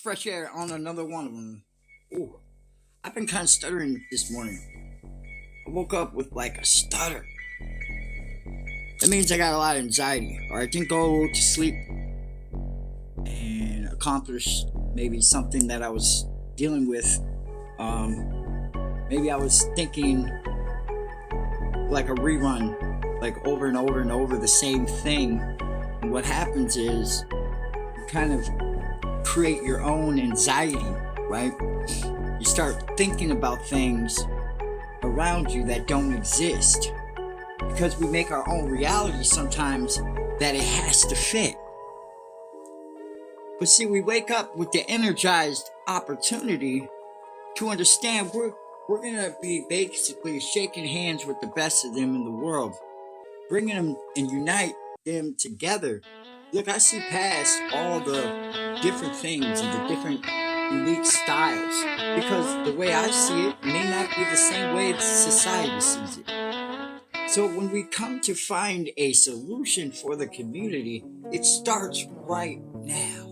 fresh air on another one of them. Ooh, I've been kind of stuttering this morning. I woke up with like a stutter. That means I got a lot of anxiety, or I didn't go to sleep and accomplish maybe something that I was dealing with. Maybe I was thinking like a rerun, like over and over and over the same thing. And what happens is you kind of create your own anxiety, right? You start thinking about things around you that don't exist because we make our own reality sometimes that it has to fit. But see, we wake up with the energized opportunity to understand we're gonna be basically shaking hands with the best of them in the world, bringing them and unite them together. Look, I see past all the different things and the different unique styles because the way I see it may not be the same way society sees it. So when we come to find a solution for the community, it starts right now.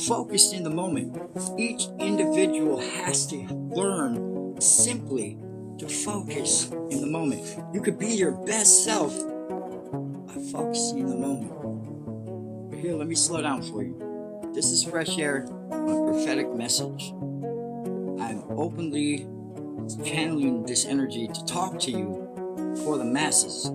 Focused in the moment. Each individual has to learn simply to focus in the moment. You could be your best self by focusing in the moment. But here, let me slow down for you. This is Fresh Air, a prophetic message. I'm openly channeling this energy to talk to you for the masses.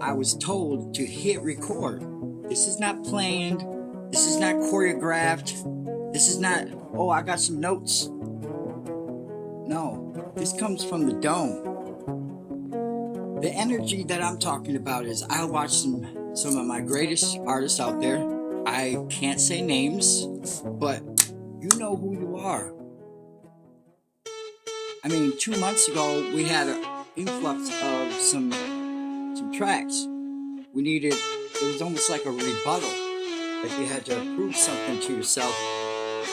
I was told to hit record. This is not planned. This is not choreographed. This is not, oh, I got some notes. No, this comes from the dome. The energy that I'm talking about is I watch some of my greatest artists out there. I can't say names, but you know who you are. I mean, 2 months ago, we had an influx of some tracks. It was almost like a rebuttal. Like you had to prove something to yourself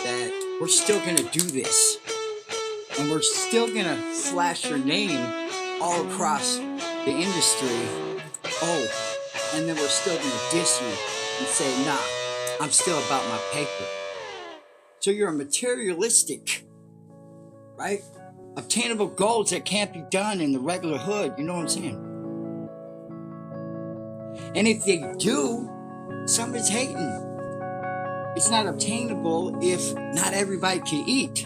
that we're still going to do this. And we're still going to flash your name all across the industry. Oh, and then we're still going to diss you and say, nah, I'm still about my paper. So you're a materialistic, right? Obtainable goals that can't be done in the regular hood. You know what I'm saying? And if they do, somebody's hating. It's not obtainable if not everybody can eat.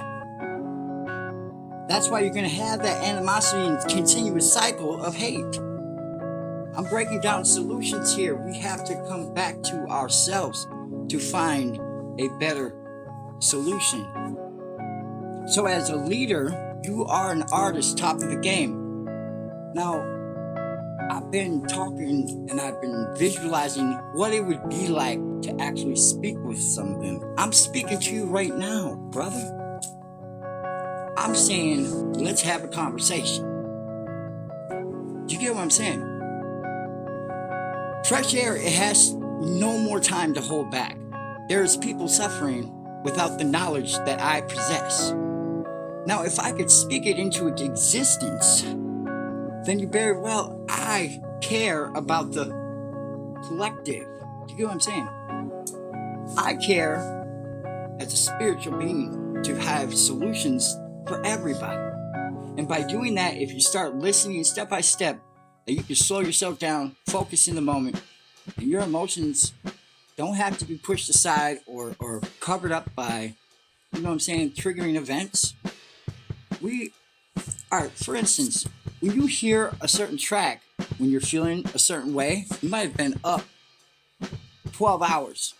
That's why you're going to have that animosity and continuous cycle of hate. I'm breaking down solutions here. We have to come back to ourselves to find a better solution. So as a leader, you are an artist, top of the game. Now, I've been talking and I've been visualizing what it would be like to actually speak with some of them. I'm speaking to you right now, brother. I'm saying, let's have a conversation. Do you get what I'm saying? Fresh air, it has no more time to hold back. There's people suffering without the knowledge that I possess. Now, if I could speak it into existence, then you very well, I care about the collective. Do you get what I'm saying? I care as a spiritual being to have solutions for everybody. And by doing that, if you start listening step by step, that you can slow yourself down, focus in the moment, and your emotions don't have to be pushed aside or covered up by, you know what I'm saying, triggering events. For instance, when you hear a certain track, when you're feeling a certain way, you might have been up 12 hours,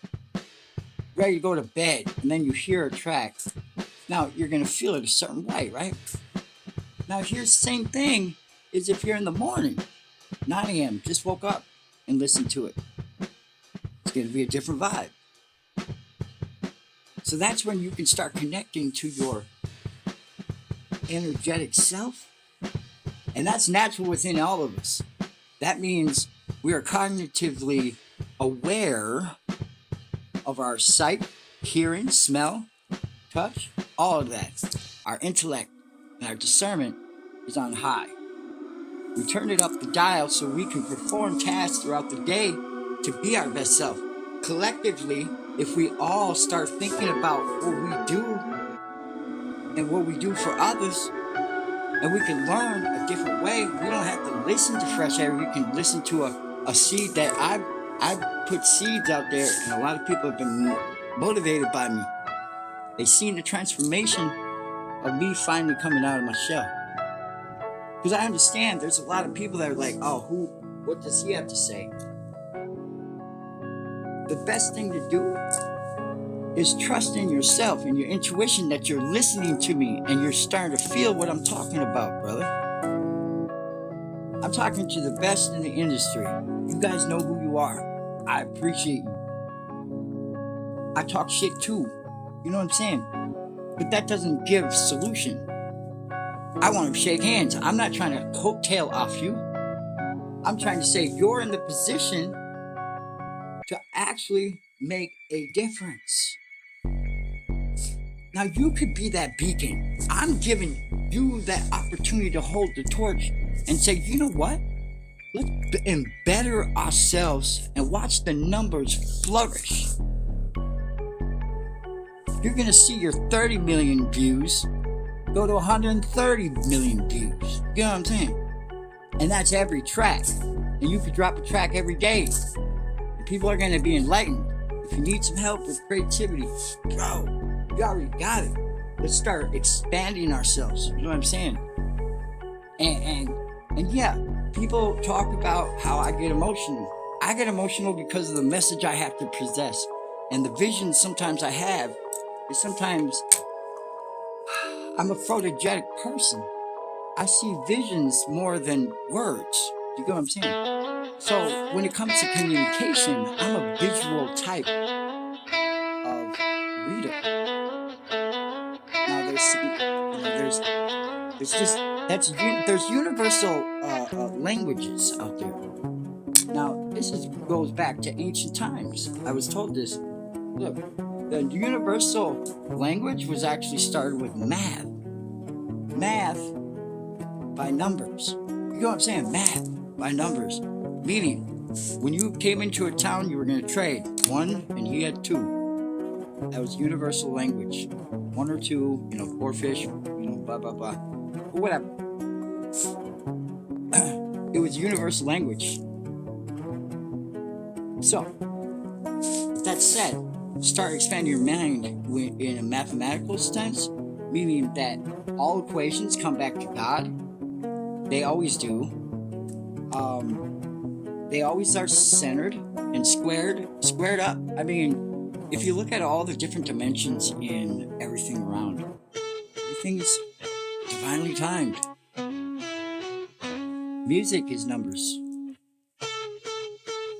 ready to go to bed, and then you hear a track. Now, you're going to feel it a certain way, right? Now, here's the same thing is if you're in the morning, 9 a.m., just woke up and listen to it. It's going to be a different vibe. So that's when you can start connecting to your energetic self. And that's natural within all of us. That means we are cognitively aware of our sight, hearing, smell, touch, all of that. Our intellect and our discernment is on high. We turn it up the dial so we can perform tasks throughout the day to be our best self. collectively, if we all start thinking about what we do and what we do for others, and we can learn a different way. We don't have to listen to fresh air. We can listen to a seed that I've put seeds out there, and a lot of people have been motivated by me. They've seen the transformation of me finally coming out of my shell. Because I understand there's a lot of people that are like, oh, what does he have to say? The best thing to do is trust in yourself and your intuition that you're listening to me and you're starting to feel what I'm talking about, brother. I'm talking to the best in the industry. You guys know who you are. I appreciate you. I talk shit too. You know what I'm saying? But that doesn't give solution. I want to shake hands. I'm not trying to coattail off you. I'm trying to say you're in the position to actually make a difference. Now you could be that beacon. I'm giving you that opportunity to hold the torch and say, you know what? Let's better ourselves and watch the numbers flourish. You're gonna see your 30 million views go to 130 million views. You know what I'm saying? And that's every track. And you could drop a track every day. And people are gonna be enlightened. If you need some help with creativity, bro, you already got it. Let's start expanding ourselves. You know what I'm saying? And yeah, people talk about how I get emotional. I get emotional because of the message I have to possess. And the vision sometimes I have is sometimes I'm a photogenic person. I see visions more than words. You get what I'm saying? So when it comes to communication, I'm a visual type of reader. Now there's universal languages out there. Now goes back to ancient times. I was told this. Look, the universal language was actually started with math. Math by numbers. You know what I'm saying? Math by numbers. Meaning, when you came into a town, you were going to trade 1 and he had 2. That was universal language. 1 or 2, 4 fish, blah, blah, blah. Or whatever. It was universal language. So, with that said, start expanding your mind in a mathematical sense, meaning that all equations come back to God. They always do. They always are centered and squared up. I mean, if you look at all the different dimensions in everything around, everything's divinely timed. Music is numbers.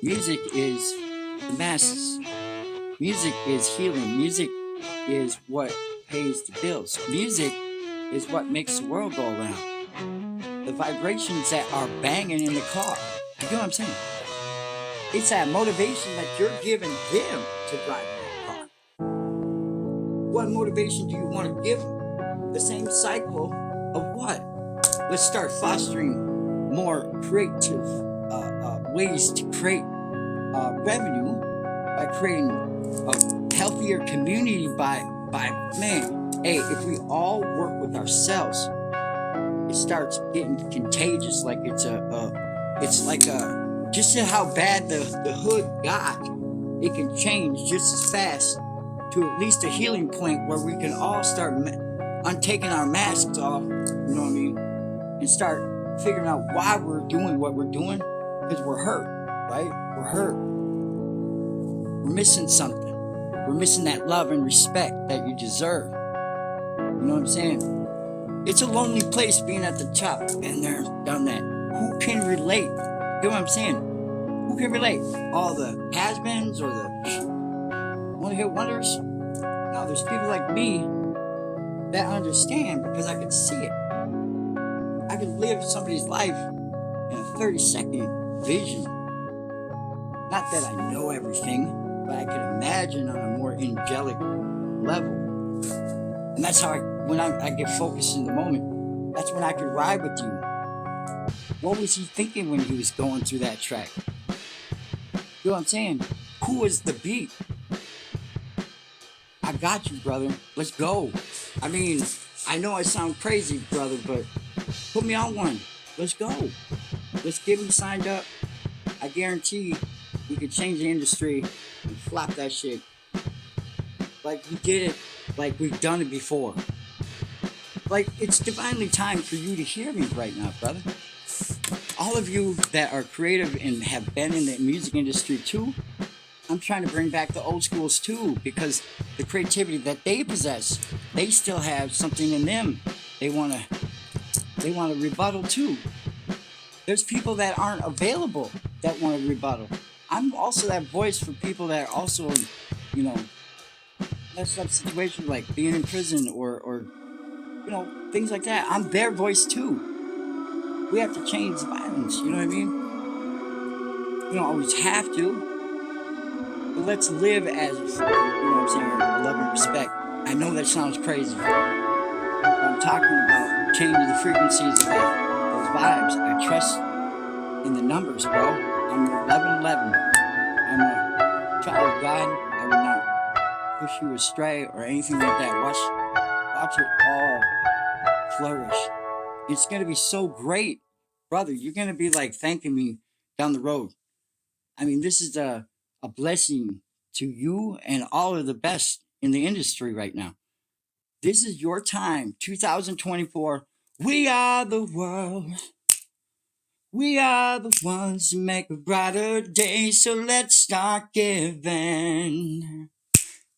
Music is the masses. Music is healing. Music is what pays the bills. Music is what makes the world go around. The vibrations that are banging in the car. You know what I'm saying? It's that motivation that you're giving them to drive that car. What motivation do you want to give them? The same cycle of what? Let's start fostering more creative ways to create revenue by creating a healthier community by man. Hey, if we all work with ourselves, it starts getting contagious. Like it's like just how bad the hood got. It can change just as fast to at least a healing point where we can all start untaking our masks off. You know what I mean? And start figuring out why we're doing what we're doing, because we're hurt, right? We're hurt. We're missing something. We're missing that love and respect that you deserve. You know what I'm saying? It's a lonely place being at the top. Been there, done that. Who can relate? You know what I'm saying? Who can relate? All the has-beens or the one-hit wonders? Now there's people like me that understand because I can see it. I can live somebody's life in a 30-second vision. Not that I know everything, but I can imagine on a more angelic level. And that's how when I get focused in the moment, that's when I can ride with you. What was he thinking when he was going through that track? You know what I'm saying? Who is the beat? I got you, brother. Let's go. I mean, I know I sound crazy, brother, but put me on one. Let's go. Let's get me signed up. I guarantee we could change the industry and flop that shit like we did it, like we've done it before. Like, it's divinely time for you to hear me right now, brother. All of you that are creative and have been in the music industry too, I'm trying to bring back the old schools too, because the creativity that they possess, they still have something in them. They want to rebuttal too. There's people that aren't available that want to rebuttal. I'm also that voice for people that are also, you know, messed up situations like being in prison or things like that. I'm their voice too. We have to change the violence, you know what I mean? We don't always have to, but let's live as, what I'm saying, love and respect. I know that sounds crazy, but I'm talking about changing the frequencies of those vibes. I trust in the numbers, bro. I'm 1111. I'm a child of God. I will not push you astray or anything like that. Watch it all flourish. It's gonna be so great, brother. You're gonna be like thanking me down the road. I mean, this is a blessing to you and all of the best in the industry right now. This is your time, 2024. We are the world. We are the ones who make a brighter day, so let's start giving.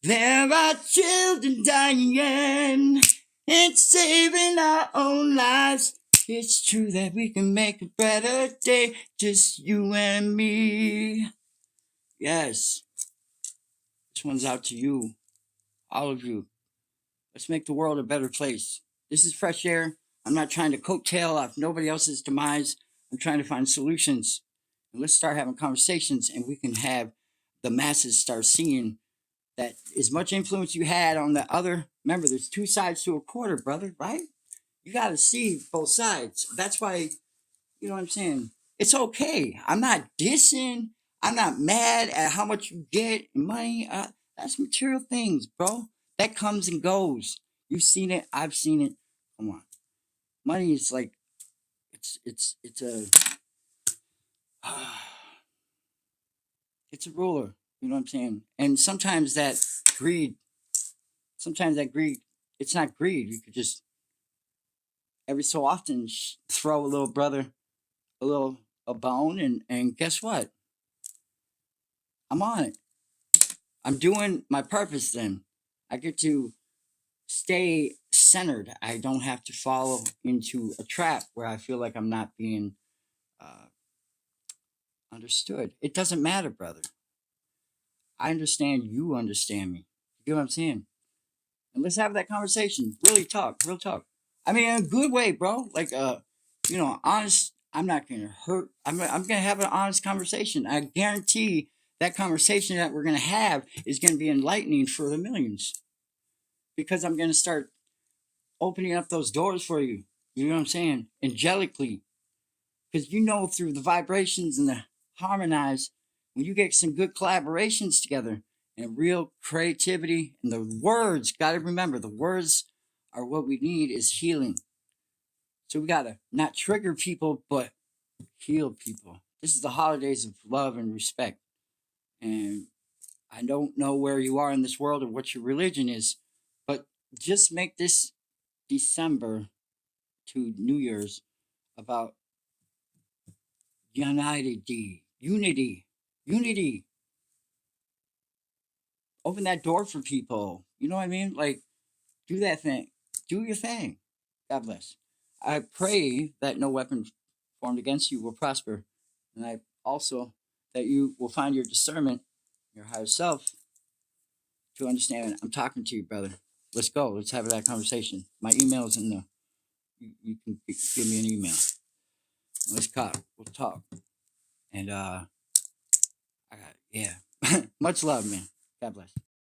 There are children dying and saving our own lives. It's true that we can make a better day, just you and me. Yes, this one's out to you, all of you. Let's make the world a better place. This is fresh air. I'm not trying to coattail off nobody else's demise. I'm trying to find solutions. And let's start having conversations and we can have the masses start seeing that as much influence you had on the other. Remember, there's two sides to a quarter, brother, right? You got to see both sides. That's why, you know what I'm saying? It's okay. I'm not dissing. I'm not mad at how much you get money. That's material things, bro. That comes and goes. You've seen it. I've seen it. Come on. Money is like, it's a, it's a ruler. You know what I'm saying? And greed, sometimes that greed, it's not greed. You could just every so often throw a little brother a bone, and guess what? I'm on it. I'm doing my purpose. Then I get to stay centered. I don't have to fall into a trap where I feel like I'm not being uh, understood. It doesn't matter, brother. I understand. You understand me. You get what I'm saying? And let's have that conversation. Really talk, real talk. I mean, in a good way, bro. Like, honest. I'm not gonna hurt. I'm gonna have an honest conversation. I guarantee that conversation that we're gonna have is gonna be enlightening for the millions because I'm gonna start opening up those doors for you. You know what I'm saying? Angelically, because through the vibrations and the harmonize, when you get some good collaborations together and real creativity and the words, got to remember the words are what we need is healing. So we got to not trigger people, but heal people. This is the holidays of love and respect. And I don't know where you are in this world or what your religion is, but just make this December to New Year's about unity. Open that door for people. You know what I mean? Like, do that thing. Do your thing. God bless. I pray that no weapon formed against you will prosper. And I also that you will find your discernment, your higher self, to understand I'm talking to you, brother. Let's go. Let's have that conversation. My email is in the. You can give me an email. Let's talk. We'll talk. And I got yeah. Much love, man. God bless.